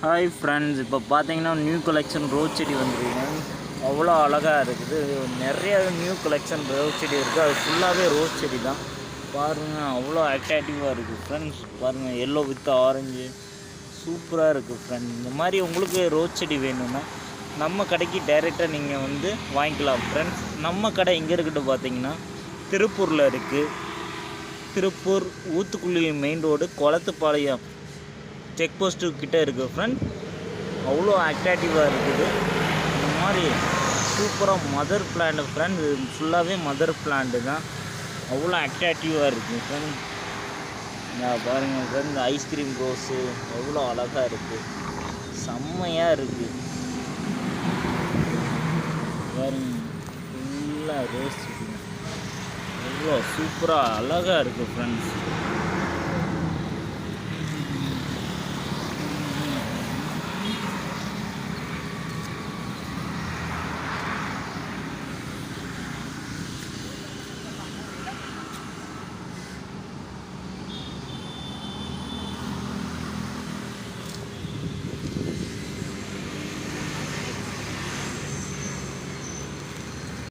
Hi friends, இப்போ பார்த்தீங்கன்னா new collection rose செடி வந்துருக்குங்க. அவ்வளோ அழகாக இருக்குது. நிறைய நியூ கலெக்ஷன் ரோஸ் செடி இருக்குது. அது ஃபுல்லாகவே ரோஸ் செடி தான். பாருங்கள், அவ்வளோ அட்ராக்டிவாக இருக்குது ஃப்ரெண்ட்ஸ். பாருங்கள், எல்லோ வித் ஆரஞ்சு சூப்பராக இருக்குது ஃப்ரெண்ட்ஸ். இந்த மாதிரி உங்களுக்கு ரோஸ் செடி வேணும்னா நம்ம கடைக்கு டைரெக்டாக நீங்கள் வந்து வாங்கிக்கலாம் ஃப்ரெண்ட்ஸ். நம்ம கடை எங்கே இருக்குன்னு பார்த்தீங்கன்னா திருப்பூரில் இருக்குது. Tiruppur Uthukuli main road Kulathupalayam check post கிட்டே இருக்குது ஃப்ரெண்ட். அவ்வளோ அட்ராக்டிவாக இருக்குது. இந்த மாதிரி சூப்பராக மதர் பிளான்ட் ஃப்ரெண்ட். இது ஃபுல்லாகவே மதர் பிளான்ட்டு தான். அவ்வளோ அட்ராக்டிவாக இருக்குது ஃப்ரெண்ட். பாருங்கள் ஃப்ரெண்ட், ஐஸ்கிரீம் ரோஸு எவ்வளோ அழகாக இருக்குது, செம்மையாக இருக்குது. பாருங்க, ஃபுல்லாக ரோஸ் எவ்வளோ சூப்பராக அழகாக இருக்குது ஃப்ரெண்ட்ஸ்.